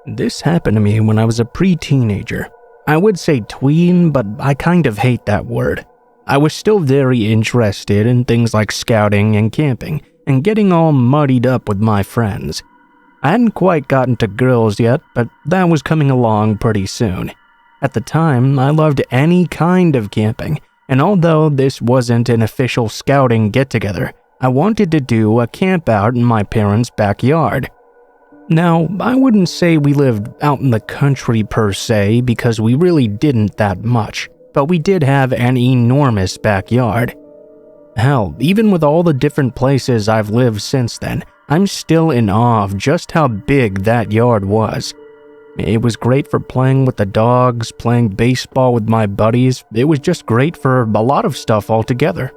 This happened to me when I was a pre-teenager. I would say tween, but I kind of hate that word. I was still very interested in things like scouting and camping, and getting all muddied up with my friends. I hadn't quite gotten to girls yet, but that was coming along pretty soon. At the time, I loved any kind of camping, and although this wasn't an official scouting get-together, I wanted to do a camp out in my parents' backyard. Now, I wouldn't say we lived out in the country per se because we really didn't that much, but we did have an enormous backyard. Hell, even with all the different places I've lived since then, I'm still in awe of just how big that yard was. It was great for playing with the dogs, playing baseball with my buddies. It was just great for a lot of stuff altogether.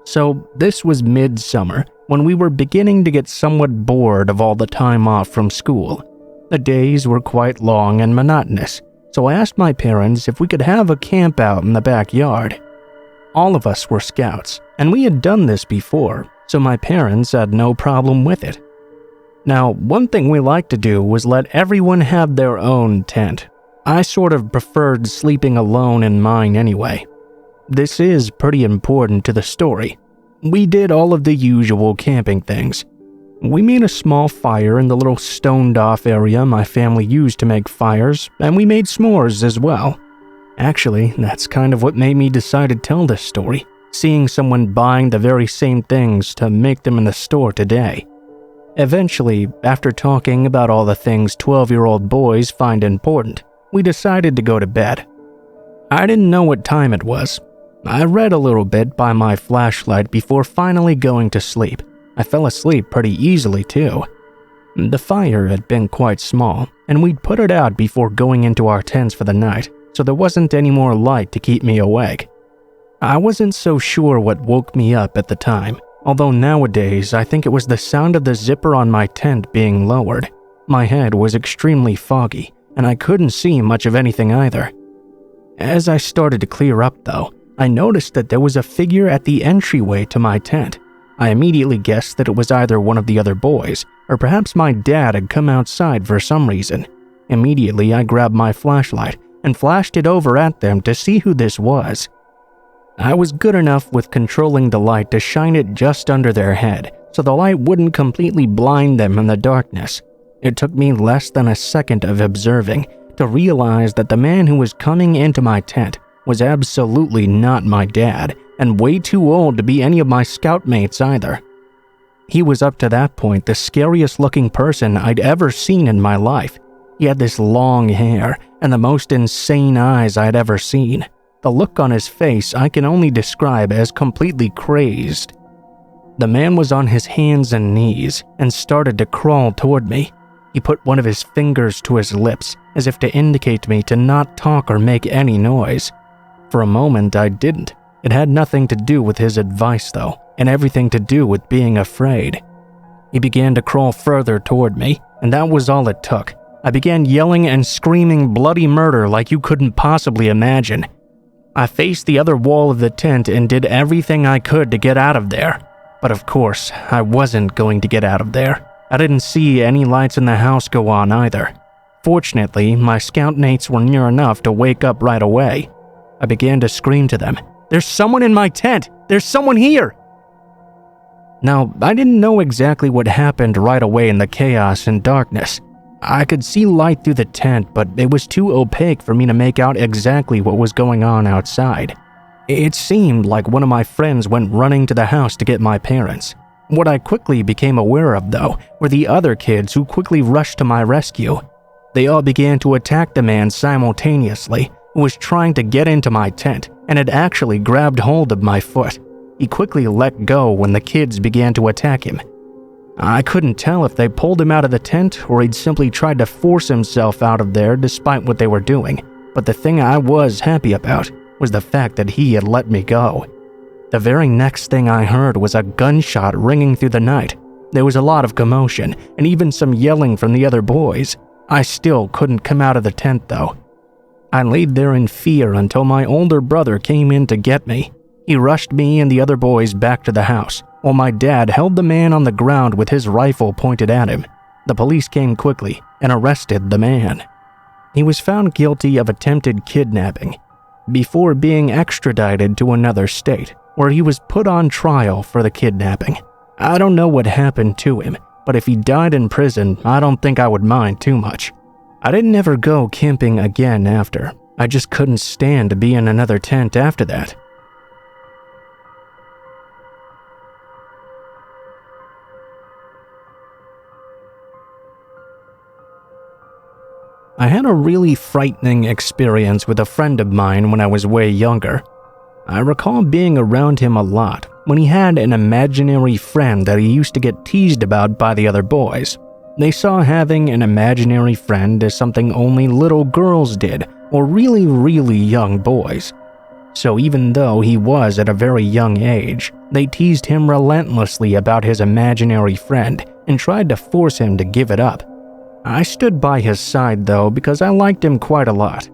So this was midsummer, when we were beginning to get somewhat bored of all the time off from school. The days were quite long and monotonous, so I asked my parents if we could have a camp out in the backyard. All of us were scouts, and we had done this before, so my parents had no problem with it. Now, one thing we liked to do was let everyone have their own tent. I sort of preferred sleeping alone in mine anyway. This is pretty important to the story. We did all of the usual camping things. We made a small fire in the little stoned-off area my family used to make fires, and we made s'mores as well. Actually, that's kind of what made me decide to tell this story, seeing someone buying the very same things to make them in the store today. Eventually, after talking about all the things 12-year-old boys find important, we decided to go to bed. I didn't know what time it was. I read a little bit by my flashlight before finally going to sleep. I fell asleep pretty easily too. The fire had been quite small, and we'd put it out before going into our tents for the night, so there wasn't any more light to keep me awake. I wasn't so sure what woke me up at the time, although nowadays I think it was the sound of the zipper on my tent being lowered. My head was extremely foggy, and I couldn't see much of anything either. As I started to clear up though, I noticed that there was a figure at the entryway to my tent. I immediately guessed that it was either one of the other boys, or perhaps my dad had come outside for some reason. Immediately, I grabbed my flashlight and flashed it over at them to see who this was. I was good enough with controlling the light to shine it just under their head, so the light wouldn't completely blind them in the darkness. It took me less than a second of observing to realize that the man who was coming into my tent was absolutely not my dad, and way too old to be any of my scout mates either. He was up to that point the scariest looking person I'd ever seen in my life. He had this long hair and the most insane eyes I'd ever seen. The look on his face I can only describe as completely crazed. The man was on his hands and knees and started to crawl toward me. He put one of his fingers to his lips as if to indicate to me to not talk or make any noise. For a moment I didn't. It had nothing to do with his advice though, and everything to do with being afraid. He began to crawl further toward me, and that was all it took. I began yelling and screaming bloody murder like you couldn't possibly imagine. I faced the other wall of the tent and did everything I could to get out of there. But of course, I wasn't going to get out of there. I didn't see any lights in the house go on either. Fortunately, my scout mates were near enough to wake up right away. I began to scream to them, "There's someone in my tent! There's someone here!" Now, I didn't know exactly what happened right away in the chaos and darkness. I could see light through the tent, but it was too opaque for me to make out exactly what was going on outside. It seemed like one of my friends went running to the house to get my parents. What I quickly became aware of, though, were the other kids who quickly rushed to my rescue. They all began to attack the man simultaneously, who was trying to get into my tent and had actually grabbed hold of my foot. He quickly let go when the kids began to attack him. I couldn't tell if they pulled him out of the tent or he'd simply tried to force himself out of there despite what they were doing, but the thing I was happy about was the fact that he had let me go. The very next thing I heard was a gunshot ringing through the night. There was a lot of commotion and even some yelling from the other boys. I still couldn't come out of the tent though. I laid there in fear until my older brother came in to get me. He rushed me and the other boys back to the house, while my dad held the man on the ground with his rifle pointed at him. The police came quickly, and arrested the man. He was found guilty of attempted kidnapping before being extradited to another state, where he was put on trial for the kidnapping. I don't know what happened to him, but if he died in prison, I don't think I would mind too much. I didn't ever go camping again after. I just couldn't stand to be in another tent after that. I had a really frightening experience with a friend of mine when I was way younger. I recall being around him a lot when he had an imaginary friend that he used to get teased about by the other boys. They saw having an imaginary friend as something only little girls did, or really, really young boys. So even though he was at a very young age, they teased him relentlessly about his imaginary friend and tried to force him to give it up. I stood by his side though because I liked him quite a lot.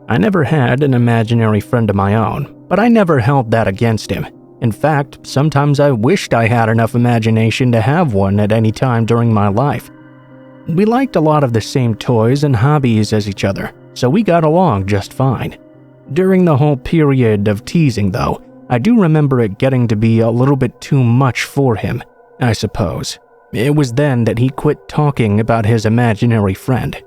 I never had an imaginary friend of my own, but I never held that against him. In fact, sometimes I wished I had enough imagination to have one at any time during my life. We liked a lot of the same toys and hobbies as each other, so we got along just fine. During the whole period of teasing though, I do remember it getting to be a little bit too much for him, I suppose. It was then that he quit talking about his imaginary friend.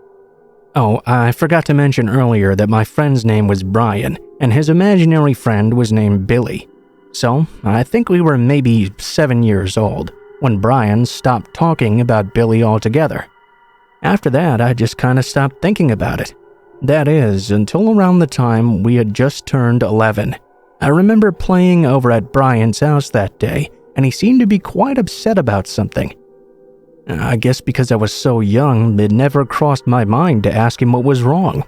Oh, I forgot to mention earlier that my friend's name was Brian, and his imaginary friend was named Billy. So, I think we were maybe 7 years old when Brian stopped talking about Billy altogether. After that, I just kinda stopped thinking about it. That is, until around the time we had just turned 11. I remember playing over at Brian's house that day, and he seemed to be quite upset about something. I guess because I was so young, it never crossed my mind to ask him what was wrong.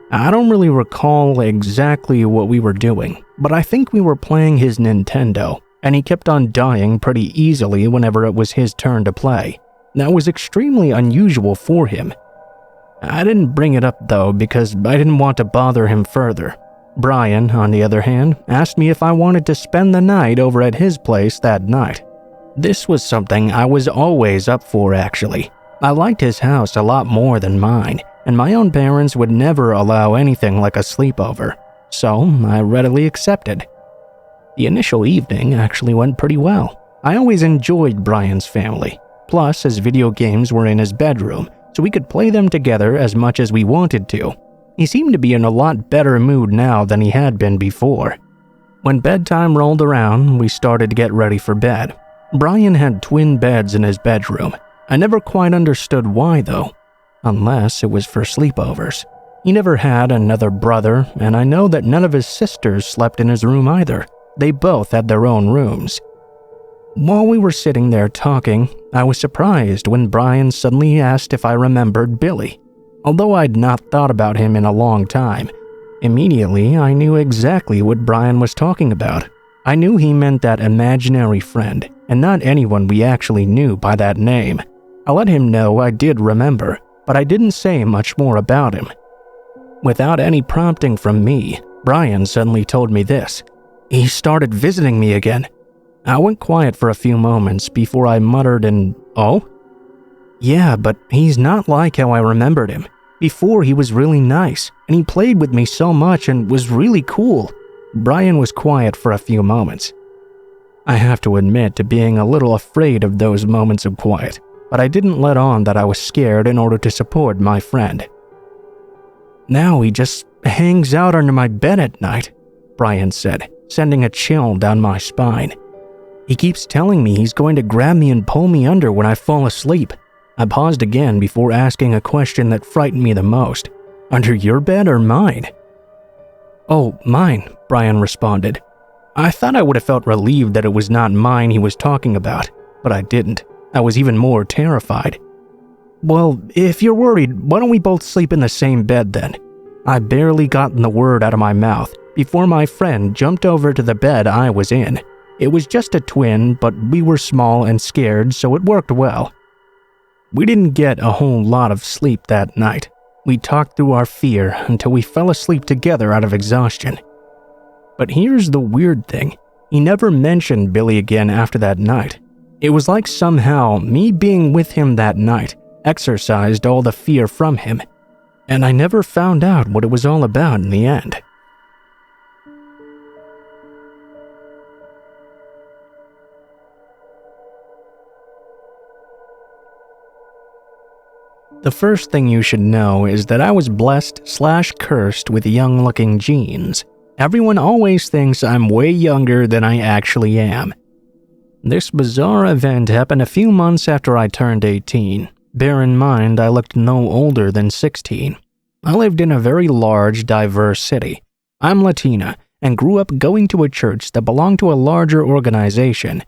I don't really recall exactly what we were doing, but I think we were playing his Nintendo, and he kept on dying pretty easily whenever it was his turn to play. That was extremely unusual for him. I didn't bring it up though because I didn't want to bother him further. Brian, on the other hand, asked me if I wanted to spend the night over at his place that night. This was something I was always up for actually. I liked his house a lot more than mine, and my own parents would never allow anything like a sleepover, so I readily accepted. The initial evening actually went pretty well. I always enjoyed Brian's family. Plus, his video games were in his bedroom, so we could play them together as much as we wanted to. He seemed to be in a lot better mood now than he had been before. When bedtime rolled around, we started to get ready for bed. Brian had twin beds in his bedroom. I never quite understood why though, unless it was for sleepovers. He never had another brother, and I know that none of his sisters slept in his room either. They both had their own rooms. While we were sitting there talking, I was surprised when Brian suddenly asked if I remembered Billy. Although I'd not thought about him in a long time, immediately I knew exactly what Brian was talking about. I knew he meant that imaginary friend, and not anyone we actually knew by that name. I let him know I did remember, but I didn't say much more about him. Without any prompting from me, Brian suddenly told me this. He started visiting me again. I went quiet for a few moments before I muttered "Oh?" Yeah, but he's not like how I remembered him. Before he was really nice, and he played with me so much and was really cool. Brian was quiet for a few moments. I have to admit to being a little afraid of those moments of quiet, but I didn't let on that I was scared in order to support my friend. Now he just hangs out under my bed at night, Brian said, sending a chill down my spine. He keeps telling me he's going to grab me and pull me under when I fall asleep. I paused again before asking a question that frightened me the most. Under your bed or mine? Oh, mine, Brian responded. I thought I would have felt relieved that it was not mine he was talking about, but I didn't. I was even more terrified. Well, if you're worried, why don't we both sleep in the same bed then? I barely gotten the word out of my mouth before my friend jumped over to the bed I was in. It was just a twin, but we were small and scared, so it worked well. We didn't get a whole lot of sleep that night. We talked through our fear until we fell asleep together out of exhaustion. But here's the weird thing. He never mentioned Billy again after that night. It was like somehow me being with him that night exorcised all the fear from him, and I never found out what it was all about in the end. The first thing you should know is that I was blessed/cursed with young-looking genes. Everyone always thinks I'm way younger than I actually am. This bizarre event happened a few months after I turned 18. Bear in mind, I looked no older than 16. I lived in a very large, diverse city. I'm Latina and grew up going to a church that belonged to a larger organization.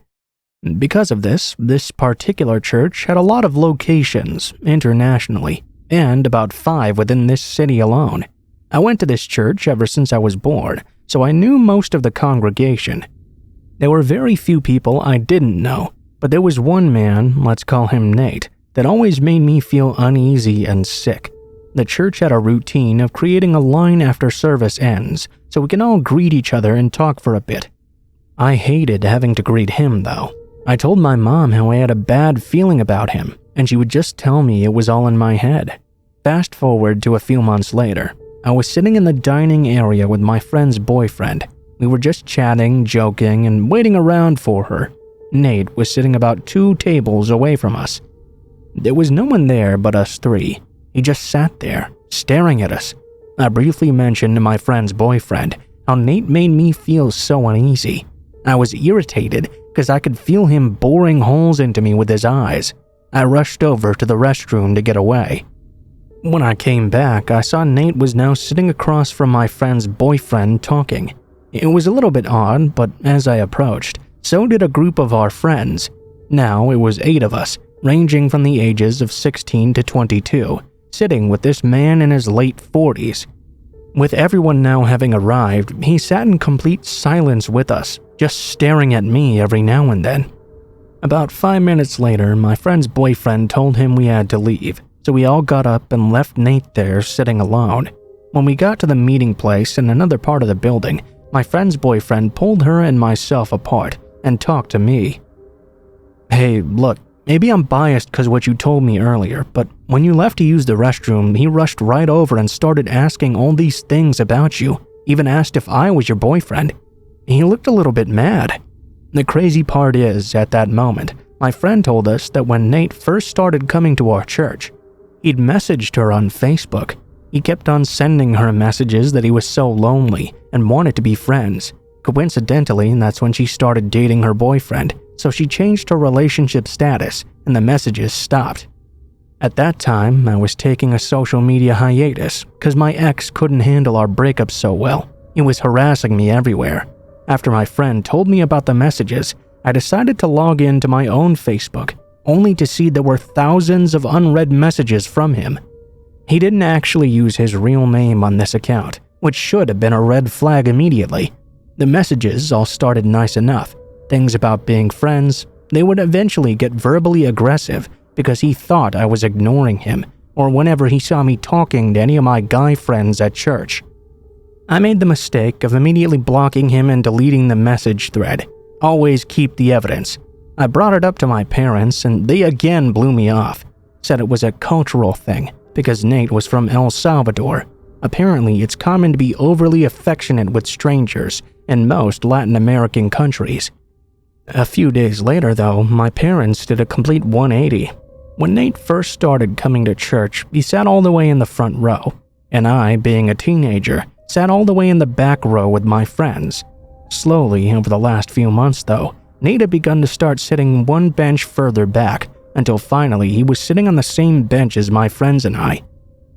Because of this particular church had a lot of locations internationally, and about 5 within this city alone. I went to this church ever since I was born, so I knew most of the congregation. There were very few people I didn't know, but there was one man, let's call him Nate, that always made me feel uneasy and sick. The church had a routine of creating a line after service ends, so we can all greet each other and talk for a bit. I hated having to greet him, though. I told my mom how I had a bad feeling about him, and she would just tell me it was all in my head. Fast forward to a few months later. I was sitting in the dining area with my friend's boyfriend. We were just chatting, joking, and waiting around for her. Nate was sitting about 2 tables away from us. There was no one there but us 3. He just sat there, staring at us. I briefly mentioned to my friend's boyfriend how Nate made me feel so uneasy. I was irritated because I could feel him boring holes into me with his eyes. I rushed over to the restroom to get away. When I came back, I saw Nate was now sitting across from my friend's boyfriend talking. It was a little bit odd, but as I approached, so did a group of our friends. Now it was 8 of us, ranging from the ages of 16 to 22, sitting with this man in his late 40s. With everyone now having arrived, he sat in complete silence with us, just staring at me every now and then. About 5 minutes later, my friend's boyfriend told him we had to leave, so we all got up and left Nate there sitting alone. When we got to the meeting place in another part of the building, my friend's boyfriend pulled her and myself apart and talked to me. "Hey, look, maybe I'm biased because what you told me earlier, but when you left to use the restroom, he rushed right over and started asking all these things about you, even asked if I was your boyfriend. He looked a little bit mad." The crazy part is, at that moment, my friend told us that when Nate first started coming to our church, he'd messaged her on Facebook. He kept on sending her messages that he was so lonely and wanted to be friends. Coincidentally, that's when she started dating her boyfriend, so she changed her relationship status and the messages stopped. At that time, I was taking a social media hiatus because my ex couldn't handle our breakup so well. He was harassing me everywhere. After my friend told me about the messages, I decided to log into my own Facebook, only to see there were thousands of unread messages from him. He didn't actually use his real name on this account, which should have been a red flag immediately. The messages all started nice enough, things about being friends. They would eventually get verbally aggressive because he thought I was ignoring him, or whenever he saw me talking to any of my guy friends at church. I made the mistake of immediately blocking him and deleting the message thread. Always keep the evidence. I brought it up to my parents and they again blew me off. Said it was a cultural thing because Nate was from El Salvador. Apparently, it's common to be overly affectionate with strangers in most Latin American countries. A few days later, though, my parents did a complete 180. When Nate first started coming to church, he sat all the way in the front row, and I, being a teenager, sat all the way in the back row with my friends. Slowly, over the last few months, though, Nate had begun to start sitting one bench further back, until finally he was sitting on the same bench as my friends and I.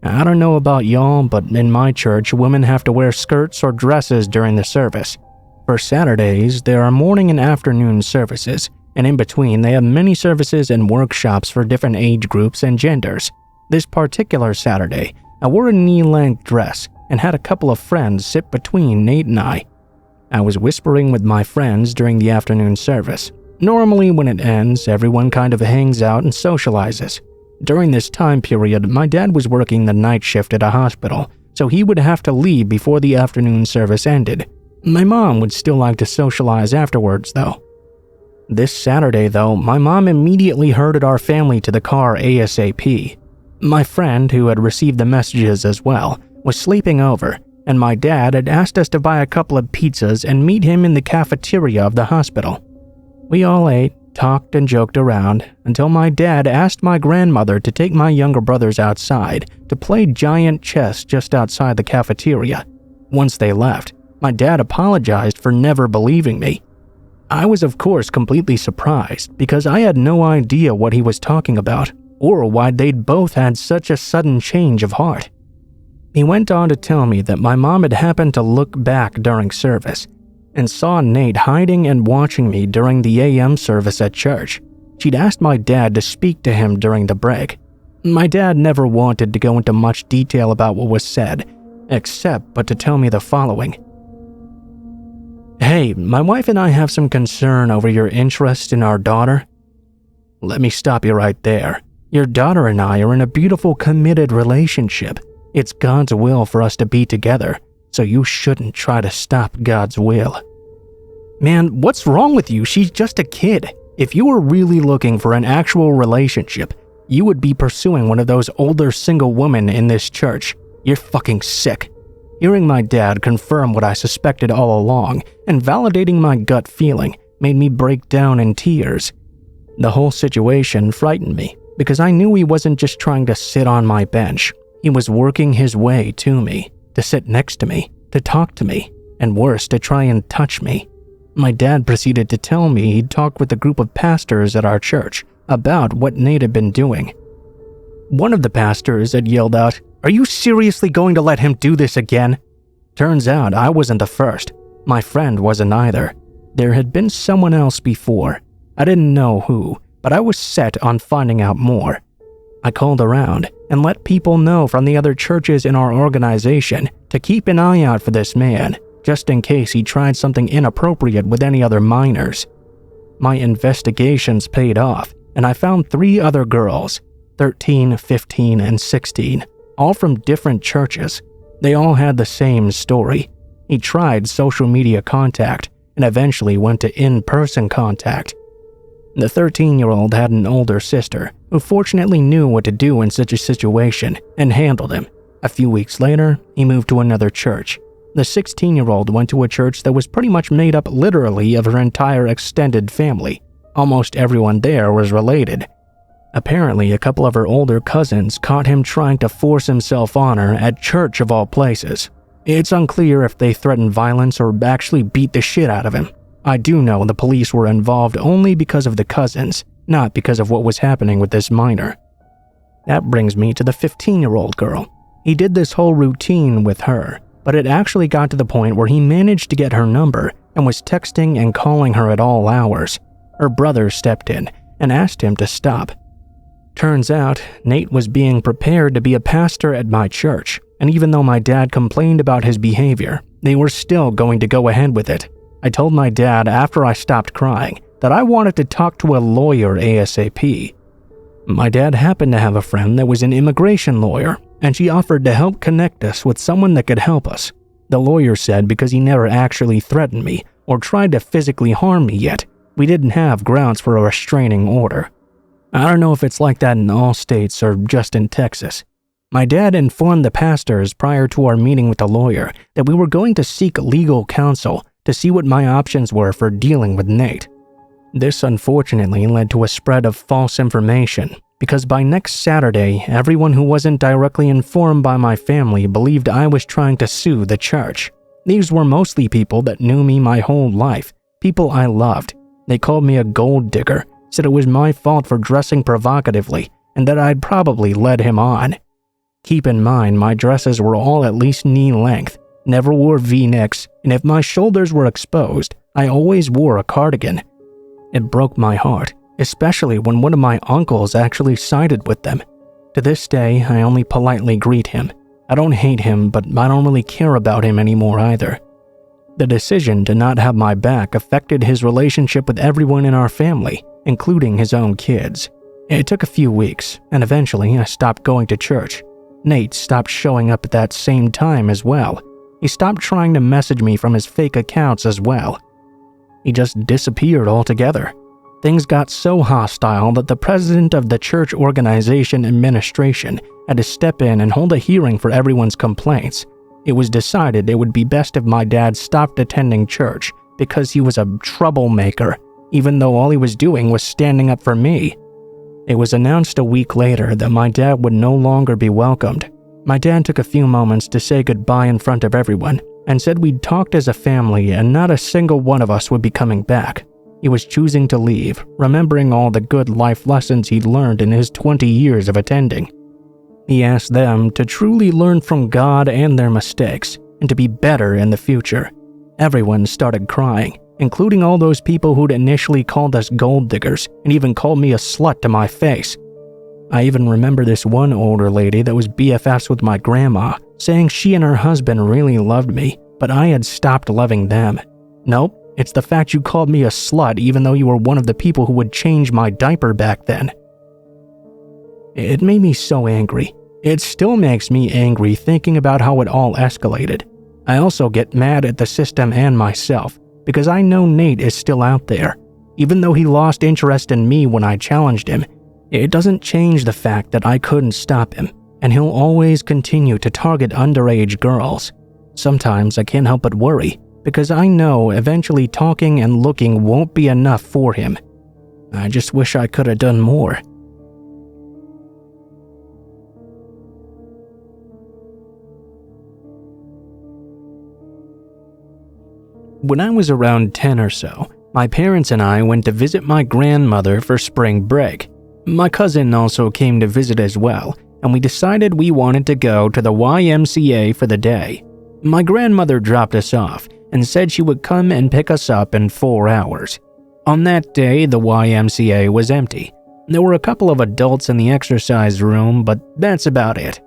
I don't know about y'all, but in my church, women have to wear skirts or dresses during the service. For Saturdays, there are morning and afternoon services, and in between they have many services and workshops for different age groups and genders. This particular Saturday, I wore a knee-length dress and had a couple of friends sit between Nate and I. I was whispering with my friends during the afternoon service. Normally, when it ends, everyone kind of hangs out and socializes. During this time period, my dad was working the night shift at a hospital, so he would have to leave before the afternoon service ended. My mom would still like to socialize afterwards, though. This Saturday, though, my mom immediately herded our family to the car ASAP. My friend, who had received the messages as well, was sleeping over, and my dad had asked us to buy a couple of pizzas and meet him in the cafeteria of the hospital. We all ate, talked and joked around, until my dad asked my grandmother to take my younger brothers outside to play giant chess just outside the cafeteria. Once they left, my dad apologized for never believing me. I was of course completely surprised because I had no idea what he was talking about or why they'd both had such a sudden change of heart. He went on to tell me that my mom had happened to look back during service and saw Nate hiding and watching me during the AM service at church. She'd asked my dad to speak to him during the break. My dad never wanted to go into much detail about what was said, except but to tell me the following. "Hey, my wife and I have some concern over your interest in our daughter." Let me stop you right there. Your daughter and I are in a beautiful, committed relationship. It's God's will for us to be together, so you shouldn't try to stop God's will. Man, what's wrong with you? She's just a kid. If you were really looking for an actual relationship, you would be pursuing one of those older single women in this church. You're fucking sick. Hearing my dad confirm what I suspected all along and validating my gut feeling made me break down in tears. The whole situation frightened me because I knew he wasn't just trying to sit on my bench. He was working his way to me, to sit next to me, to talk to me, and worse, to try and touch me. My dad proceeded to tell me he'd talked with a group of pastors at our church about what Nate had been doing. One of the pastors had yelled out, "Are you seriously going to let him do this again?" Turns out I wasn't the first. My friend wasn't either. There had been someone else before. I didn't know who, but I was set on finding out more. I called around and let people know from the other churches in our organization to keep an eye out for this man, just in case he tried something inappropriate with any other minors. My investigations paid off, and I found 3 other girls, 13, 15, and 16, all from different churches. They all had the same story. He tried social media contact and eventually went to in-person contact. The 13-year-old had an older sister who fortunately knew what to do in such a situation and handled him. A few weeks later, he moved to another church. The 16-year-old went to a church that was pretty much made up literally of her entire extended family. Almost everyone there was related. Apparently, a couple of her older cousins caught him trying to force himself on her at church of all places. It's unclear if they threatened violence or actually beat the shit out of him. I do know the police were involved only because of the cousins, not because of what was happening with this minor. That brings me to the 15-year-old girl. He did this whole routine with her, but it actually got to the point where he managed to get her number and was texting and calling her at all hours. Her brother stepped in and asked him to stop. Turns out, Nate was being prepared to be a pastor at my church, and even though my dad complained about his behavior, they were still going to go ahead with it. I told my dad after I stopped crying that I wanted to talk to a lawyer ASAP. My dad happened to have a friend that was an immigration lawyer, and she offered to help connect us with someone that could help us. The lawyer said because he never actually threatened me or tried to physically harm me yet, we didn't have grounds for a restraining order. I don't know if it's like that in all states or just in Texas. My dad informed the pastors prior to our meeting with the lawyer that we were going to seek legal counsel to see what my options were for dealing with Nate. This unfortunately led to a spread of false information, because by next Saturday, everyone who wasn't directly informed by my family believed I was trying to sue the church. These were mostly people that knew me my whole life, people I loved. They called me a gold digger, said it was my fault for dressing provocatively, and that I'd probably led him on. Keep in mind, my dresses were all at least knee length, never wore V-necks, and if my shoulders were exposed, I always wore a cardigan. It broke my heart, especially when one of my uncles actually sided with them. To this day, I only politely greet him. I don't hate him, but I don't really care about him anymore either. The decision to not have my back affected his relationship with everyone in our family, including his own kids. It took a few weeks, and eventually I stopped going to church. Nate stopped showing up at that same time as well. He stopped trying to message me from his fake accounts as well. He just disappeared altogether. Things got so hostile that the president of the church organization administration had to step in and hold a hearing for everyone's complaints. It was decided it would be best if my dad stopped attending church because he was a troublemaker, even though all he was doing was standing up for me. It was announced a week later that my dad would no longer be welcomed. My dad took a few moments to say goodbye in front of everyone and said we'd talked as a family and not a single one of us would be coming back. He was choosing to leave, remembering all the good life lessons he'd learned in his 20 years of attending. He asked them to truly learn from God and their mistakes and to be better in the future. Everyone started crying, including all those people who'd initially called us gold diggers and even called me a slut to my face. I even remember this one older lady that was BFFs with my grandma, saying she and her husband really loved me, but I had stopped loving them. Nope, it's the fact you called me a slut even though you were one of the people who would change my diaper back then. It made me so angry. It still makes me angry thinking about how it all escalated. I also get mad at the system and myself, because I know Nate is still out there. Even though he lost interest in me when I challenged him, it doesn't change the fact that I couldn't stop him, and he'll always continue to target underage girls. Sometimes I can't help but worry, because I know eventually talking and looking won't be enough for him. I just wish I could have done more. When I was around 10 or so, my parents and I went to visit my grandmother for spring break. My cousin also came to visit as well, and we decided we wanted to go to the YMCA for the day. My grandmother dropped us off and said she would come and pick us up in 4 hours. On that day, the YMCA was empty. There were a couple of adults in the exercise room, but that's about it.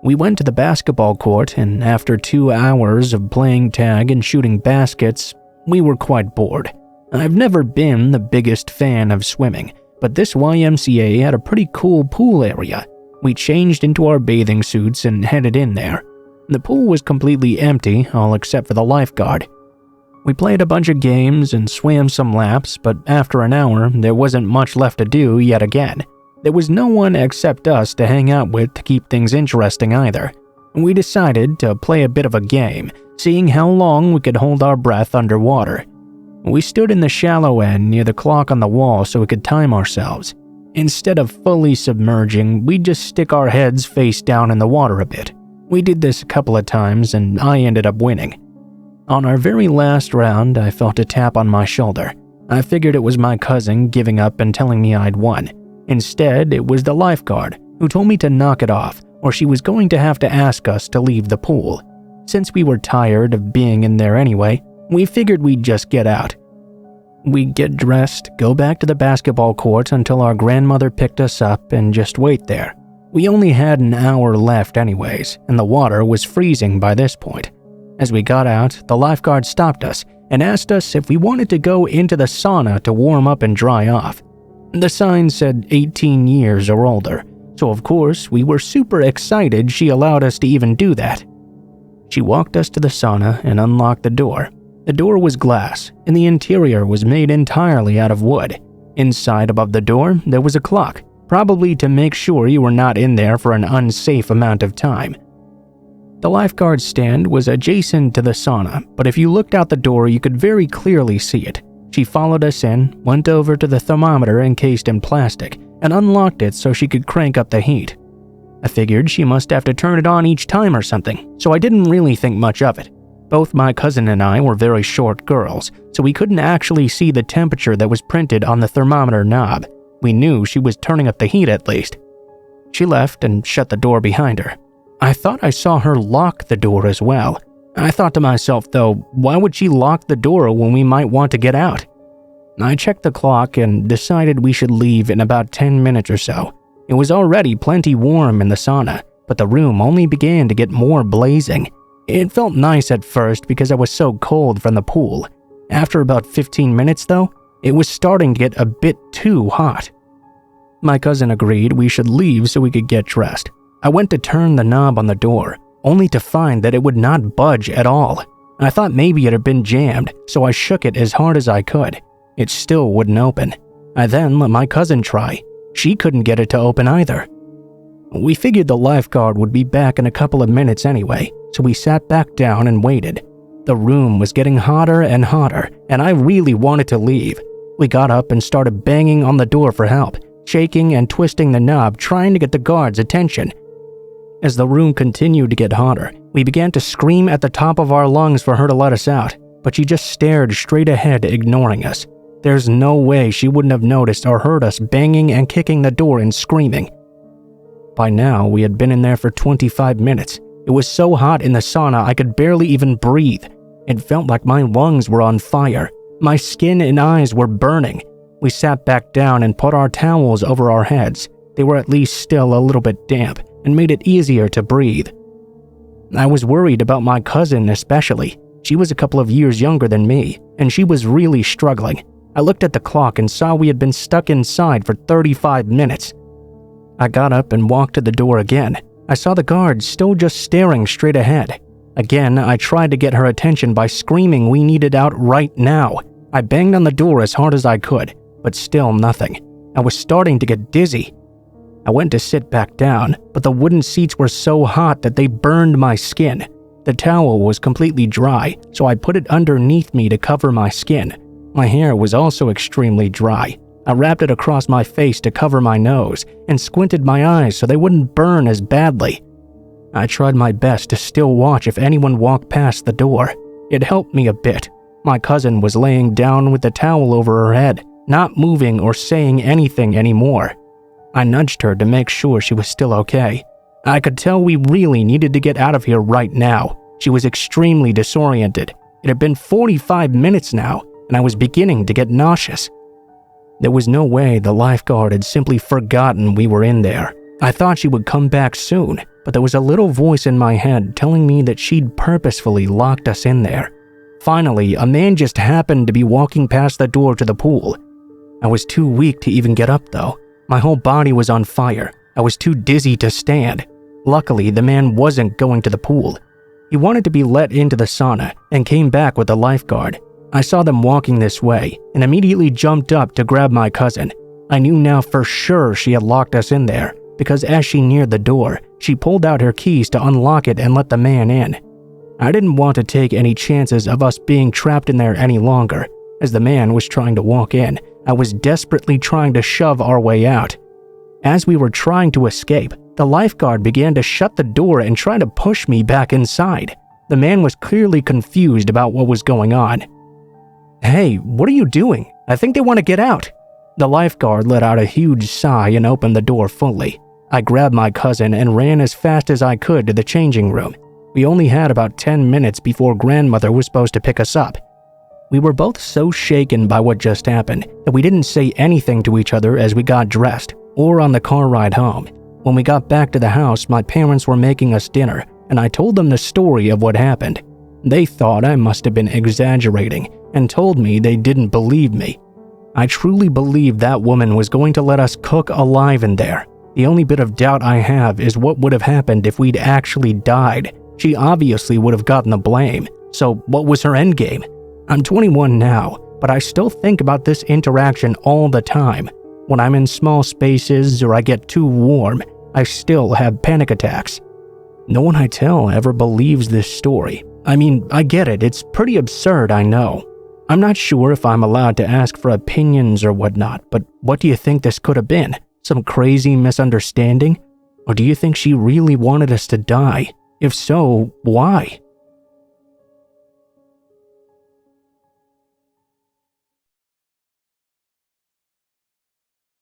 We went to the basketball court, and after 2 hours of playing tag and shooting baskets, we were quite bored. I've never been the biggest fan of swimming, but this YMCA had a pretty cool pool area. We changed into our bathing suits and headed in there. The pool was completely empty, all except for the lifeguard. We played a bunch of games and swam some laps, but after an hour, there wasn't much left to do yet again. There was no one except us to hang out with to keep things interesting either. We decided to play a bit of a game, seeing how long we could hold our breath underwater. We stood in the shallow end near the clock on the wall so we could time ourselves. Instead of fully submerging, we'd just stick our heads face down in the water a bit. We did this a couple of times and I ended up winning. On our very last round, I felt a tap on my shoulder. I figured it was my cousin giving up and telling me I'd won. Instead, it was the lifeguard who told me to knock it off or she was going to have to ask us to leave the pool. Since we were tired of being in there anyway, we figured we'd just get out. We'd get dressed, go back to the basketball court until our grandmother picked us up and just wait there. We only had an hour left anyways, and the water was freezing by this point. As we got out, the lifeguard stopped us and asked us if we wanted to go into the sauna to warm up and dry off. The sign said 18 years or older, so of course we were super excited she allowed us to even do that. She walked us to the sauna and unlocked the door. The door was glass, and the interior was made entirely out of wood. Inside above the door, there was a clock, probably to make sure you were not in there for an unsafe amount of time. The lifeguard stand was adjacent to the sauna, but if you looked out the door, you could very clearly see it. She followed us in, went over to the thermometer encased in plastic, and unlocked it so she could crank up the heat. I figured she must have to turn it on each time or something, so I didn't really think much of it. Both my cousin and I were very short girls, so we couldn't actually see the temperature that was printed on the thermometer knob. We knew she was turning up the heat at least. She left and shut the door behind her. I thought I saw her lock the door as well. I thought to myself though, why would she lock the door when we might want to get out? I checked the clock and decided we should leave in about 10 minutes or so. It was already plenty warm in the sauna, but the room only began to get more blazing. It felt nice at first because I was so cold from the pool. After about 15 minutes though, it was starting to get a bit too hot. My cousin agreed we should leave so we could get dressed. I went to turn the knob on the door, only to find that it would not budge at all. I thought maybe it had been jammed, so I shook it as hard as I could. It still wouldn't open. I then let my cousin try. She couldn't get it to open either. We figured the lifeguard would be back in a couple of minutes anyway, so we sat back down and waited. The room was getting hotter and hotter, and I really wanted to leave. We got up and started banging on the door for help, shaking and twisting the knob, trying to get the guard's attention. As the room continued to get hotter, we began to scream at the top of our lungs for her to let us out, but she just stared straight ahead, ignoring us. There's no way she wouldn't have noticed or heard us banging and kicking the door and screaming. By now, we had been in there for 25 minutes. It was so hot in the sauna I could barely even breathe. It felt like my lungs were on fire. My skin and eyes were burning. We sat back down and put our towels over our heads. They were at least still a little bit damp and made it easier to breathe. I was worried about my cousin especially. She was a couple of years younger than me, and she was really struggling. I looked at the clock and saw we had been stuck inside for 35 minutes. I got up and walked to the door again. I saw the guard still just staring straight ahead. Again, I tried to get her attention by screaming we needed out right now. I banged on the door as hard as I could, but still nothing. I was starting to get dizzy. I went to sit back down, but the wooden seats were so hot that they burned my skin. The towel was completely dry, so I put it underneath me to cover my skin. My hair was also extremely dry. I wrapped it across my face to cover my nose and squinted my eyes so they wouldn't burn as badly. I tried my best to still watch if anyone walked past the door. It helped me a bit. My cousin was laying down with the towel over her head, not moving or saying anything anymore. I nudged her to make sure she was still okay. I could tell we really needed to get out of here right now. She was extremely disoriented. It had been 45 minutes now, and I was beginning to get nauseous. There was no way the lifeguard had simply forgotten we were in there. I thought she would come back soon, but there was a little voice in my head telling me that she'd purposefully locked us in there. Finally, a man just happened to be walking past the door to the pool. I was too weak to even get up though. My whole body was on fire. I was too dizzy to stand. Luckily, the man wasn't going to the pool. He wanted to be let into the sauna and came back with the lifeguard. I saw them walking this way and immediately jumped up to grab my cousin. I knew now for sure she had locked us in there because as she neared the door, she pulled out her keys to unlock it and let the man in. I didn't want to take any chances of us being trapped in there any longer. As the man was trying to walk in, I was desperately trying to shove our way out. As we were trying to escape, the lifeguard began to shut the door and try to push me back inside. The man was clearly confused about what was going on. "Hey, what are you doing? I think they want to get out." The lifeguard let out a huge sigh and opened the door fully. I grabbed my cousin and ran as fast as I could to the changing room. We only had about 10 minutes before grandmother was supposed to pick us up. We were both so shaken by what just happened that we didn't say anything to each other as we got dressed or on the car ride home. When we got back to the house, my parents were making us dinner, and I told them the story of what happened. They thought I must have been exaggerating and told me they didn't believe me. I truly believed that woman was going to let us cook alive in there. The only bit of doubt I have is what would have happened if we'd actually died. She obviously would have gotten the blame, so what was her endgame? I'm 21 now, but I still think about this interaction all the time. When I'm in small spaces or I get too warm, I still have panic attacks. No one I tell ever believes this story. I mean, I get it, it's pretty absurd, I know. I'm not sure if I'm allowed to ask for opinions or whatnot, but what do you think this could have been? Some crazy misunderstanding? Or do you think she really wanted us to die? If so, why?